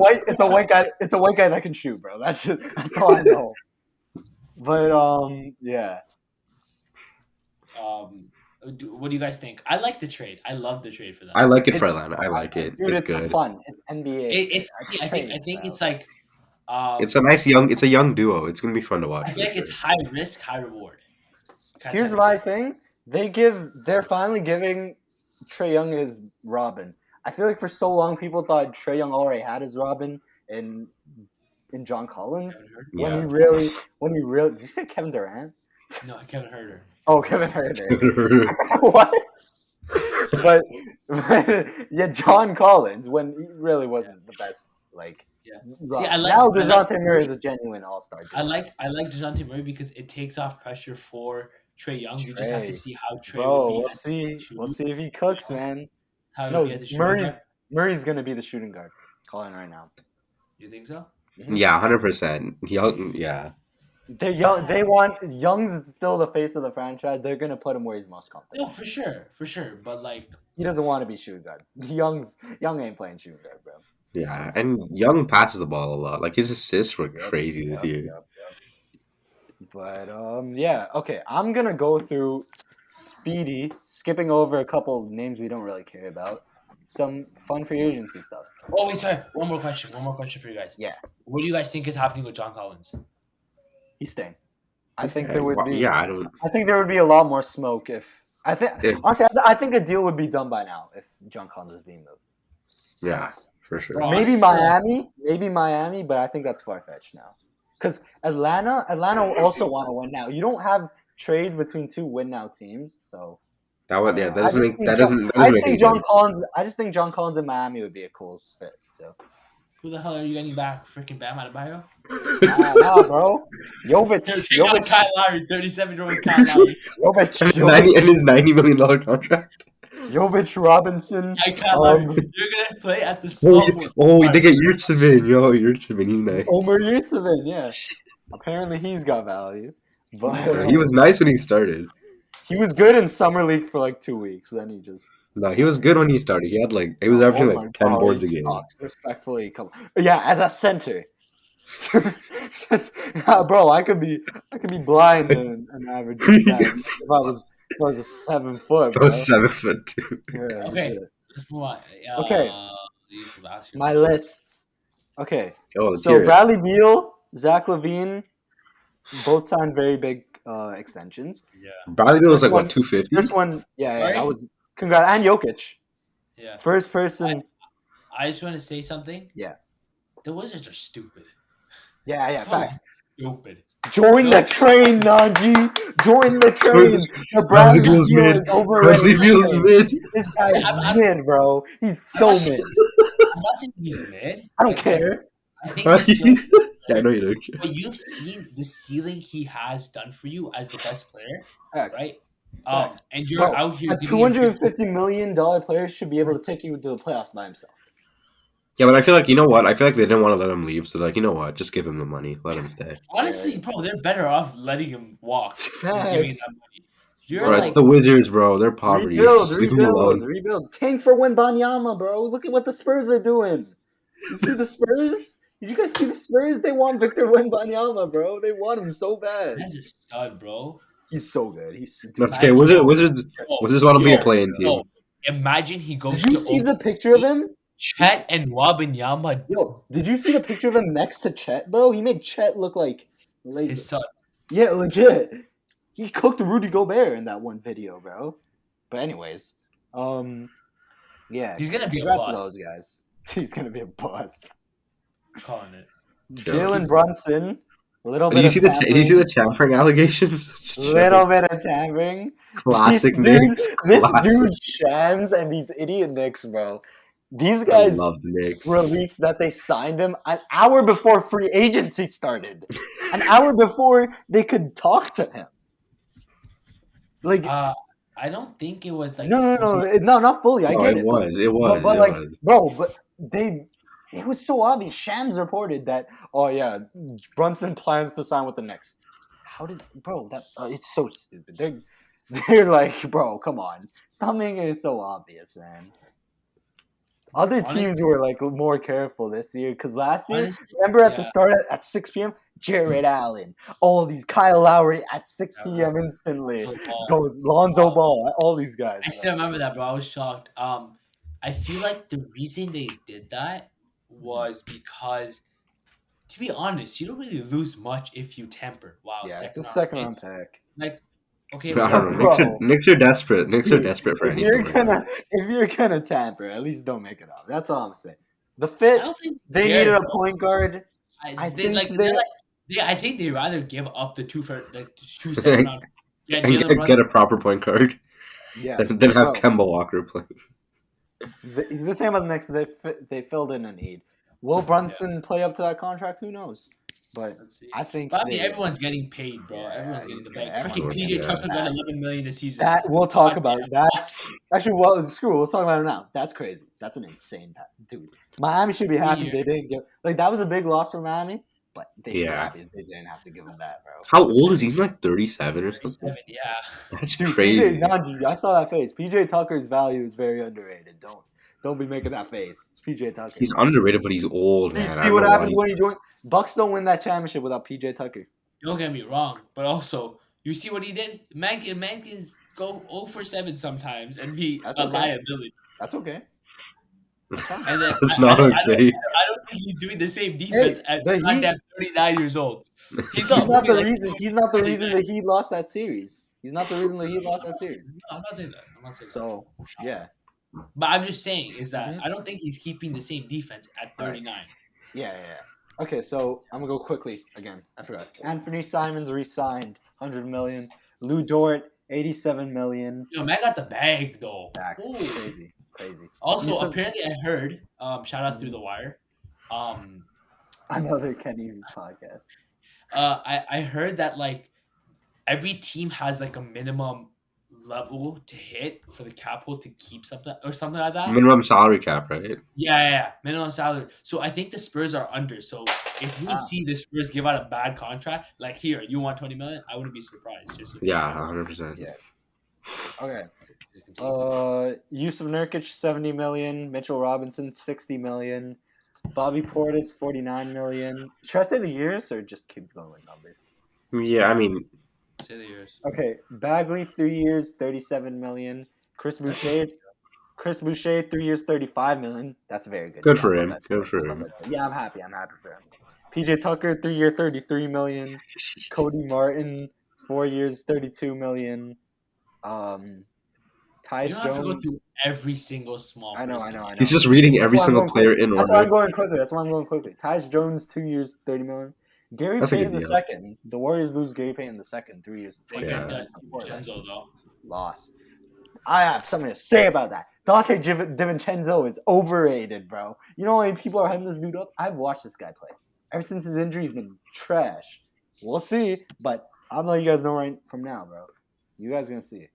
white guy. It's a white guy that can shoot, bro. That's all I know. But yeah. What do you guys think? I like the trade. I love the trade for them. I like it for Atlanta. I like it. Dude, It's good. fun. It's NBA. I think it's like. It's a young duo. It's gonna be fun to watch. I feel like it's high risk, high reward. Here's my thing. They're finally giving Trae Young his Robin. I feel like for so long people thought Trae Young already had his Robin in John Collins. Yeah. When he really did you say Kevin Durant? No, Kevin Herter. Oh, Kevin Durant. What? But yeah, John Collins when he really wasn't the best. Like, Yeah. Robin. See, I like- now I like- DeJounte Murray is a genuine all-star. I like DeJounte Murray because it takes off pressure for Trae Young. You just have to Trae. see how Trae Bro, will be. we'll at see. the We'll shoot, see if he cooks, man. How No, he'll be at the shooting guard. Murray's gonna be the shooting guard. Calling right now. You think so? Yeah, 100%. Yeah. They want Young's still the face of the franchise. They're gonna put him where he's most comfortable. No, for sure. But like, He doesn't want to be shooting guard. Young ain't playing shooting guard, bro. Yeah, and Young passes the ball a lot. Like his assists were crazy this year. Yep. But yeah, okay. I'm gonna go through speedy, skipping over a couple names we don't really care about. Some fun free agency stuff. oh wait, sorry. One more question for you guys. Yeah. What do you guys think is happening with John Collins? He's staying. I think there would be. Yeah, I don't. I think there would be a lot more smoke if. Honestly, I think a deal would be done by now if John Collins was being moved. Yeah, for sure. Bro, Maybe honestly- Miami, but I think that's far fetched now. Because Atlanta also want to win now. You don't have trades between 2 win now teams, so That would, yeah, I that doesn't just make think that John- doesn't. That I doesn't just make any think John sense. Collins. I just think John Collins in Miami would be a cool fit. So Who the hell are you getting back? Freaking Bam Adebayo? nah, bro. Jovic, Take out Kyle Lowry, 37-year-old Kyle Lowry. Jovic, And his $90 million contract. Jovic Robinson. I can't lie. You're gonna play at the Oh, small forward. they get Yurtsevin. Yo, Yurtsevin, he's nice. Omer Yurtseven, yeah. Apparently he's got value. But He was nice when he started. he was good in summer league for like 2 weeks. Then he just No, he was good when he started. He was averaging oh like my 10 god, boards he a game. sucks. Respectfully, come. Yeah, as a center. Bro, I could be blind and average that if I was a 7 foot, He bro. was 7'2". Yeah, Okay, legit. let's move on. Okay. Yousuf, ask My yourself. list. Okay. Oh, let's So hear it. Bradley Beal, Zach LaVine, both signed very big extensions. Yeah, Bradley Beal was First like, one- what, 250? First one, yeah, Right? that was congrats and Jokic. yeah. First person, I just want to say something. Yeah. The Wizards are stupid. yeah, Come on. facts. Stupid. Join the train, Najee. Join the train. The Bradley Bradley Beal's Beal mid. is overrated. Bradley Beal's mid. This guy is I'm- mid, bro. He's so I'm- mid. I'm not saying he's mid. I don't care. I think he's still. Yeah, I know you don't care. But you've seen the ceiling he has done for you as the best player, Facts. right? Facts. And you're Bro, out here a giving him 50 $250 million player should be able to take you to the playoffs by himself. Yeah, but I feel like, you know what? I feel like they didn't want to let him leave. So, like, you know what? Just give him the money. Let him stay. Honestly, bro, they're better off letting him walk than giving him Facts. that money. You're Bro, like, it's the Wizards, bro. They're poverty. Just leave them alone. Rebuild. Tank for Wembanyama, bro. Look at what the Spurs are doing. You see the Spurs? Did you guys see the Spurs? They want Victor Wembanyama, bro. They want him so bad. that's a stud, bro. He's so good. That's okay. Wizards want to be a playing team. Yo, imagine he goes Did you to see the picture of him? Chet and Wembanyama, Yo, did you see the picture of him next to Chet, bro? He made Chet look like his son. Yeah, legit. He cooked Rudy Gobert in that one video, bro. But anyways, yeah. He's gonna be a Congrats to bust. those guys. He's gonna be a bust. I'm calling it. Jalen Brunson, little bit Did you of see the tampering. did you see the tampering allegations? Little bit of tampering. Classic This dude- Knicks. This Classic. dude Shams and these idiot Knicks, bro. These I guys love the Knicks. released that they signed him an hour before free agency started. An hour before they could talk to him. Like I don't think it was like no, not fully. I No, get it it. was. It was. But it like, was. bro, but it was so obvious. Shams reported that, oh yeah, Brunson plans to sign with the Knicks. How does, bro? That it's so stupid. They're like, bro, come on, stop making it so obvious, man. Other teams Honestly- were like more careful this year because last year, Honestly, remember at the yeah. start at 6 p.m., Jared Allen, all these Kyle Lowry at 6 p.m. instantly. Goes Lonzo Ball, all these guys. I still remember that, bro. I was shocked. I feel like the reason they did that was because, to be honest, you don't really lose much if you tamper. Wow, Yeah, it's a round second pick. round pick. Like, okay, I but don't know. Bro. Knicks are desperate. Knicks are desperate for If anything. you're right now. gonna tamper, at least don't make it up. That's all I'm saying. The I fit, don't think they care, needed a bro. point guard. I think I think they rather give up the two second round. Yeah, And Jalen get Brunson. a proper point guard. Yeah. Then have Bro. Kemba Walker play. The thing about the Knicks, they filled in a need. Will Brunson play up to that contract? Who knows? But Let's see. I think But I mean, they- everyone's getting paid, bro. Yeah, everyone's getting he's the bag. getting- Freaking everyone's PJ getting Tucker got that. 11 million a season. that we'll talk about. That's actually screw. Let's talk about it now. That's crazy. That's an insane dude. Miami should be happy they didn't get that was a big loss for Miami, but they should be Yeah. happy they didn't have to give him that, bro. How old is he? He's like 37 or something. 37, yeah. That's Dude, crazy. Najee, I saw that face. PJ Tucker's value is very underrated. Don't be making that face. It's PJ Tucker. He's underrated, but he's old, Do you man. see what happened when he joined? Bucks don't win that championship without PJ Tucker. Don't get me wrong, but also you see what he did. Man can go 0 for 7 sometimes and be That's a okay. liability. That's okay. And then That's not I okay. don't think he's doing the same defense at the Heat- goddamn 39 years old. He's not the moving like- reason. He's not the reason that he lost that series. He's not the reason that he lost that series. No, I'm not saying that. So yeah, But I'm just saying is that Mhm. I don't think he's keeping the same defense at 39. yeah. Okay, so I'm gonna go quickly again. I forgot. Anthony Simons re-signed, $100 million. Lou Dort, $87 million. Yo, man got the bag though. Facts. Ooh. Crazy. Also, Yousuf- apparently, I heard. Shout out through the wire. Another Kenny podcast. I heard that like every team has like a minimum level to hit for the cap hold to keep something or something like that. Minimum salary cap, right? Yeah, minimum salary. So I think the Spurs are under. So if we Ah, see the Spurs give out a bad contract, like here, you want 20 million, I wouldn't be surprised. Just so you Yeah, 100%. yeah. Okay. continue. Yousuf Nurkic 70 million, Mitchell Robinson 60 million, Bobby Portis 49 million. Should I say the years or just keep going with numbers? Yeah, I mean, Say the years. Okay, Bagley 3 years 37 million. Chris Boucher 3 years 35 million. That's a very good good deal. I for love him. that. Good for I love him. that. Yeah, I'm happy. I'm happy for him. PJ Tucker 3 year 33 million. Cody Martin 4 years 32 million. Um, You don't Tyus have to go Jones. through every single small I know, I person. know, I He's know. just reading That's every why I'm single going quick. player in That's why I'm order. going quickly. That's why I'm going quickly. Tyus Jones 2 years 30 million. Gary That's a good Payton the deal. second. The Warriors lose Gary Payton the second. 3 years They 20 get Yeah. million. that Support that. Chenzo though. Loss. I have something to say about that. Dante DiVincenzo is overrated, bro. You know how many people are hyping this dude up? I've watched this guy play. Ever since his injury, he's been trash. We'll see, but I'm letting you guys know right from now, bro. You guys gonna see.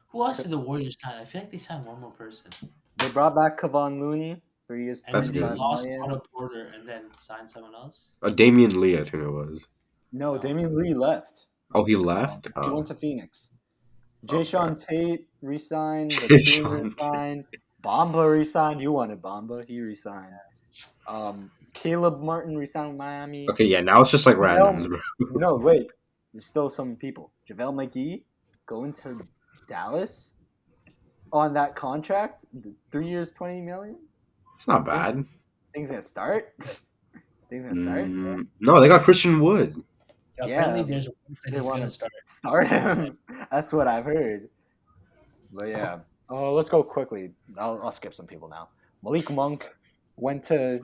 Who else did the Warriors sign? I feel like they signed one more person. They brought back Kevon Looney, 3 years, And That's then they good. 25 lost million. Otto Porter and then signed someone else. Damian Lee, I think it was. No, No. Damian Lee left. Oh, he left? He went Oh, to Phoenix. okay. Jayshawn Tate resigned. Jay Batum Sean. resigned. Bamba resigned. You wanted Bamba. He resigned. Caleb Martin resigned with Miami. Okay, yeah, now it's just like randoms, JaVale, bro. no, wait. There's still some people. JaVale McGee going to Dallas on that contract. 3 years, 20 million. It's not Things, bad. things gonna start. Things gonna start. No, they got Christian Wood. Yeah, Yeah, apparently there's one that they he's want gonna to start. start him. That's what I've heard. But yeah. Oh, let's go quickly. I'll skip some people now. Malik Monk went to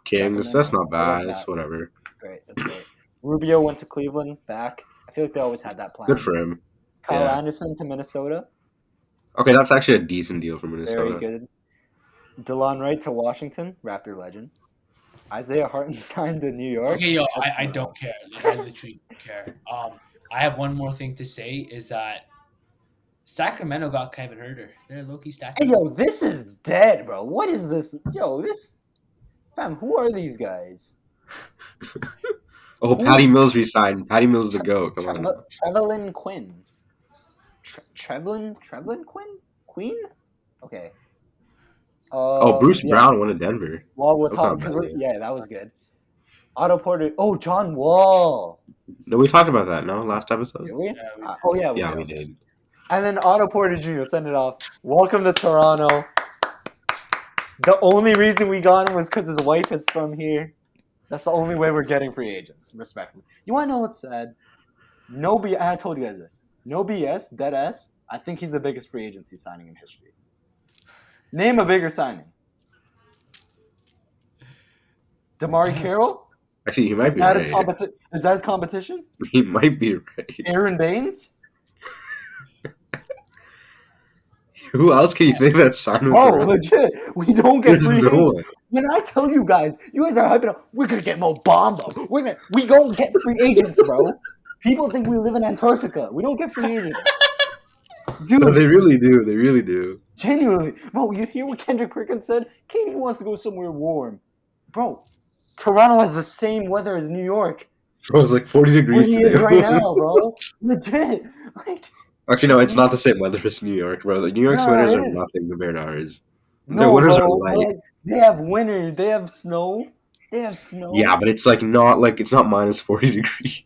Kings, Sacramento. that's not I love bad. It's that. whatever. Great. That's great. Rubio went to Cleveland. Back. I feel like they always had that plan. Good for him. Kyle Yeah. Anderson to Minnesota. Okay, that's actually a decent deal for Very Minnesota. good. DeLon Wright to Washington. Raptor legend. Isaiah Hartenstein to New York. Okay, yo, I don't care. Like I literally don't care. I have one more thing to say is that Sacramento got Kevin Herter. They're low-key Hey, stacking. yo, this is dead, bro. What is this? Yo, this. Fam, who are these guys? Oh, Patty Mills resigned. Patty Mills the GOAT. Come on. Trevelin Quinn. Trevelin Quinn? Queen? Okay. Oh, Bruce Yeah. Brown went to Denver. Well, we'll That's talk not because bad. yeah, that was good. Otto Porter. Oh, John Wall. No, we talked about that, no? Last episode? Did we? Yeah, we Oh yeah, Yeah, did. we did. And then Otto Porter Jr. Let's end it off. Welcome to Toronto. The only reason we got him was because his wife is from here. That's the only way we're getting free agents, respectfully. You want to know what's sad? No BS. I told you guys this. No BS, dead ass. I think he's the biggest free agency signing in history. Name a bigger signing. Damari Carroll? Actually, you might Is be that his right. Is that his competition? He might be right. Aaron Baines? Who else can you think that signed with Oh, Toronto? legit. We don't get There's free no agents. one. When I tell you guys are hyping up, we're gonna get Mo Bamba. We don't get free agents, bro. People think we live in Antarctica. We don't get free agents. No, Dude, they really do. They really do. genuinely. Bro, you hear what Kendrick Cricket said? Katie wants to go somewhere warm. Bro, Toronto has the same weather as New York. Bro, it's like 40 Where degrees he today. is right now, bro. Legit. Like, Actually, no, it's not the same weather as New York, bro. The New York's no, winters it are is. nothing compared to ours. Their No, winters are bro. But light. like, they have winter. They have snow. They have snow. Yeah, but it's it's not minus 40 degrees.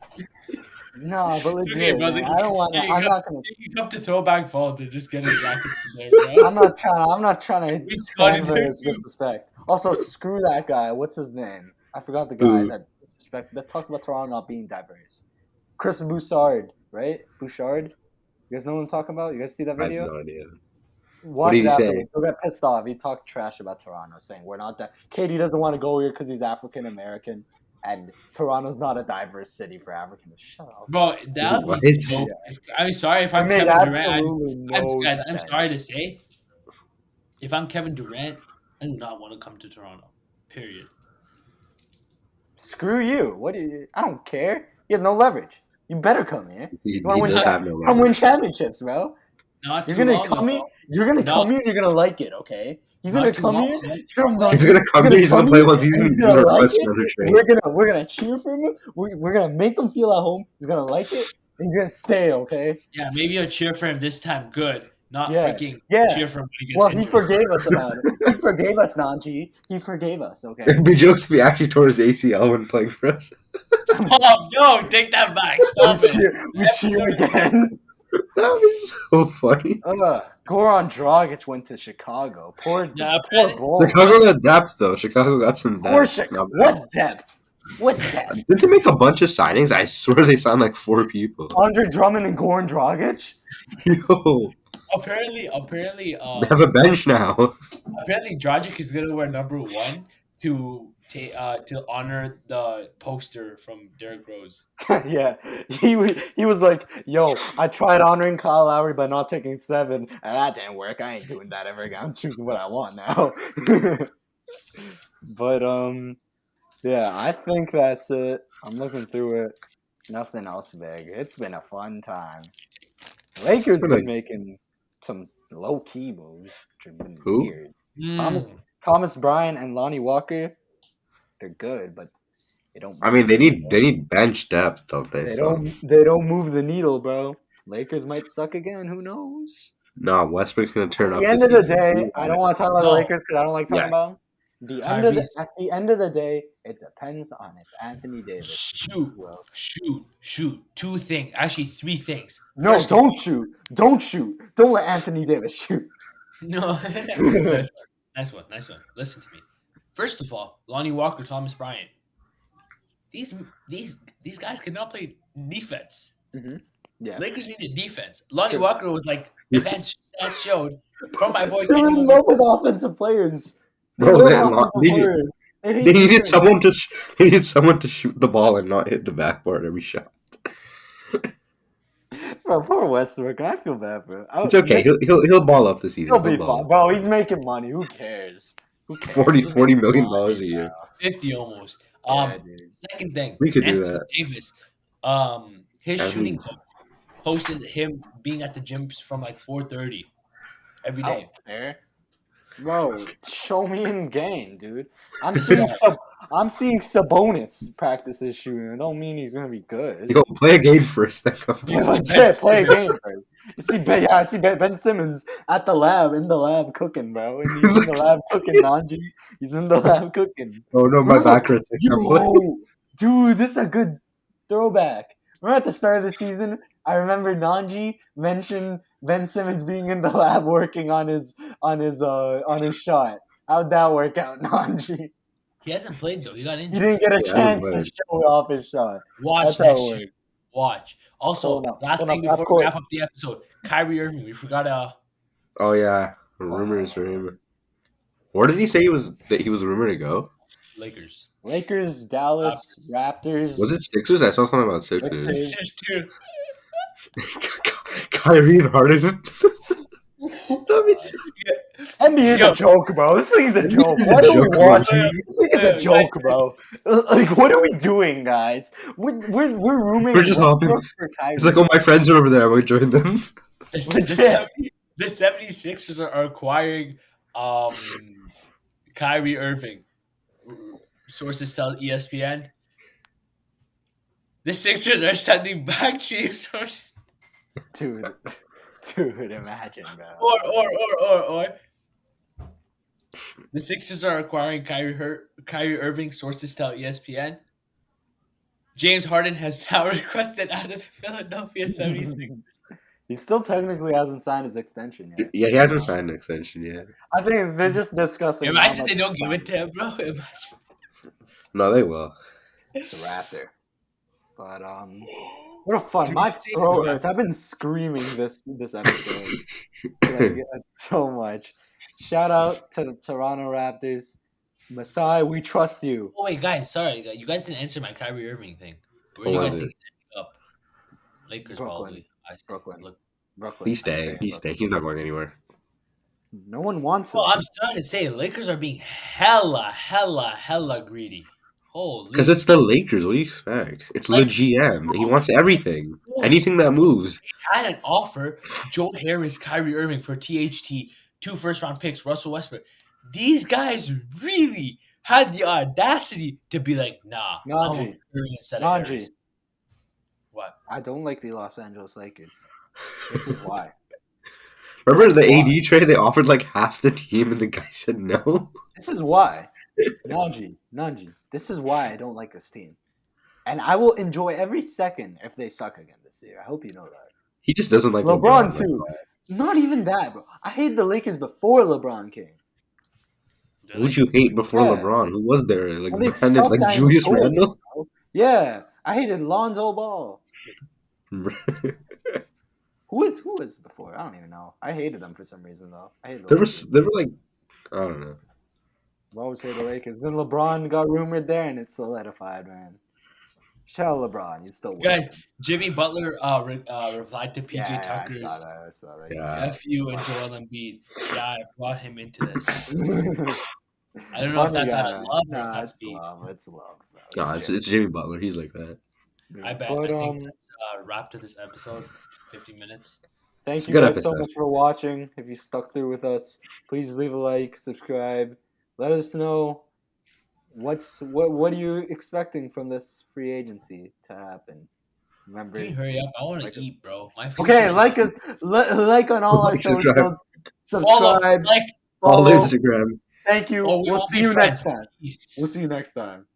No, but legit, Okay, brother. man. I don't want to. I'm not gonna. You come to throwback vault and just get a jacket from there, bro. I'm not trying. I'm not trying to We stand started for there his too. disrespect. Also, screw that guy. What's his name? I forgot the guy Who? that talked about Toronto not being diverse. Chris Bouchard, right? Bouchard. You guys know what I'm talking about? You guys see that I have video? no idea. Watch did it he say? afterwards. He'll get pissed off. He talked trash about Toronto, saying we're not that. Katie doesn't want to go here because he's African American, and Toronto's not a diverse city for Africans. Shut up. Bro, that would What? be so. I'm sorry if It I'm made Kevin Durant. absolutely no I'm sense. sorry to say, if I'm Kevin Durant, I do not want to come to Toronto. Period. Screw you. What do you? I don't care. He has no leverage. You better come here. He You want to win? does have no Come money. win championships, bro. Not You're too gonna long come here. ago. You're gonna Not come here. You're gonna like it, okay? He's gonna not too come long here. ago. Show him He's He's gonna come here. He's gonna play one season. and he's He's gonna gonna like request it. another trade. We're gonna cheer for him. We're gonna make him feel at home. He's gonna like it. And he's gonna stay, okay? Yeah, maybe you'll cheer for him this time. Good. Not Yeah, freaking yeah. cheer for him when he gets Well, he injured. forgave us about it. He forgave us, Nanji. He forgave us, okay? It'd be jokes if he actually tore his ACL when playing for us. Stop! No, take that back. Stop it. We cheer again. That would be so funny. Goran Dragic went to Chicago. Poor Yeah, boy. Chicago got depth though. Chicago got some Poor depth. Chicago. Not bad. What depth? What depth? Didn't they make a bunch of signings? I swear they signed like 4 people. Andre Drummond and Goran Dragic? Yo, apparently, they have a bench now. apparently, Dragic is gonna wear number 1 to honor the poster from Derrick Rose. Yeah. He was like, yo, I tried honoring Kyle Lowry by not taking 7, and that didn't work. I ain't doing that ever again. I'm choosing what I want now. But yeah, I think that's it. I'm looking through it. Nothing else big. It's been a fun time. Lakers been making some low key moves, which have been Who? weird. Thomas Bryant and Lonnie Walker, they're good, but they don't. I mean, they need bench depth, don't they? They don't move the needle, bro. Lakers might suck again. Who knows? No, Westbrook's gonna turn up. At the end of the day, I don't want to talk about the No. Lakers because I don't like talking about them. At the end of the day, it depends on if Anthony Davis. Shoot. 2 things. Actually, 3 things. No, First of don't shoot. Don't shoot. Don't let Anthony Davis shoot. No. Nice one. Listen to me. First of all, Lonnie Walker, Thomas Bryant. These guys cannot play defense. Mm-hmm. Yeah. Lakers needed defense. Lonnie Walker was like, advanced stats showed from my boy. They're in love with offensive players. Bro, they needed someone to shoot the ball and not hit the backboard every shot. Bro, poor Westbrook. I feel bad, bro. It's okay. He'll ball up this season. He'll be fine, bro. He's making money. Who cares? $40 million a year. 50 almost. Yeah, dude. Second thing, We could do Anthony that. Davis, his shooting coach posted him being at the gym from like 4:30 every day. Fair. Bro, show me in game, dude. I'm seeing Sabonis practice his shooting. It don't mean he's gonna be good. Yo, play a game first. Then come Yeah, to legit, play a game first. I see Ben Simmons in the lab cooking, bro. And he's in the lab cooking, Nanji. He's in the lab cooking. Oh no, my back hurts. Yo, dude, this is a good throwback. Remember at the start of the season, I remember Nanji mentioned Ben Simmons being in the lab working on his shot. How'd that work out, Nanji? He hasn't played though. He got He injured. didn't get a chance to show off his shot. Watch That's that how it shit. works. Watch. Also, last thing of before we course. wrap up the episode, Kyrie Irving. We forgot. Oh yeah, rumors for him. Where did he say he was rumored to go? Lakers, Dallas, Raptors. Was it Sixers? I saw something about Sixers. Sixers too. Kyrie and Harden. NBA's a joke, bro. This thing's a joke. Why do we watch it? This thing is a joke, bro. Like, what are we doing, guys? We're rooming. We're just hopping. It's like, oh, my friends are over there. I'm going to join them. The 76ers are acquiring Kyrie Irving. Sources tell ESPN. The Sixers are sending back James Harden. Dude, imagine, bro. Or. The Sixers are acquiring Kyrie Irving. Sources tell ESPN. James Harden has now requested out of the Philadelphia 76ers. He still technically hasn't signed his extension yet. Yeah, he hasn't signed an extension yet. I think they're just discussing. Imagine they don't give it to him, bro. Imagine. No, they will. It's a Raptor. But what a fun! My throat hurts. I've been screaming this episode so much. Shout out to the Toronto Raptors. Masai, we trust you. Oh wait, guys, sorry, you guys didn't answer my Kyrie Irving thing. Where do you guys think it's up? Lakers Brooklyn. probably. Brooklyn. He's staying. He's not going anywhere. No one wants him. Well, I'm starting to say Lakers are being hella greedy. Holy. Because it's the Lakers. What do you expect? It's Like, the GM. He wants everything. bro, Anything that moves. had an offer Joe Harris, Kyrie Irving for THT, 2 first-round picks, Russell Westbrook. These guys really had the audacity to be like, nah, I'm Najee, Curry instead of Najee, Harris. What? I don't like the Los Angeles Lakers. This is why. Remember This the is why. AD trade? They offered like half the team, and the guy said no. This is why. Najee. This is why I don't like this team. And I will enjoy every second if they suck again this year. I hope you know that. He just doesn't like LeBron LeBron. too. Not even that, bro. I hated the Lakers before LeBron came. Who'd you hate before Yeah. LeBron? Who was there? Like When they Brandon, sucked, like I Julius enjoyed it, Randle? bro. Yeah. I hated Lonzo Ball. Who was before? I don't even know. I hated them for some reason though. I hated the Lakers. They were like, I don't know. I always hated the Lakers. Then LeBron got rumored there, and it's solidified, man. Shout out LeBron, he's still winning. Guys, Jimmy Butler replied to PJ Yeah, Tucker's I saw that. Yeah. F you and Joel Embiid. Yeah, I brought him into this. I don't know if Funny that's out guy. of love or if Nah, that's it's beef. love. It's love. Bro. No, it's Jimmy Butler. He's like that. I bet. But, I think that's a wrap to this episode. 50 minutes. thank It's a you good guys so episode. much for watching. If you stuck through with us, please leave a like, subscribe. Let us know what are you expecting from this free agency to happen. Remember, Can you hurry up? I want Like to us. eat, bro. My face okay, is- like us, like on all our Like, subscribe. socials, Follow, subscribe, like, All follow. Instagram. Thank you. or we We'll won't see be you friends. next time. Peace. We'll see you next time.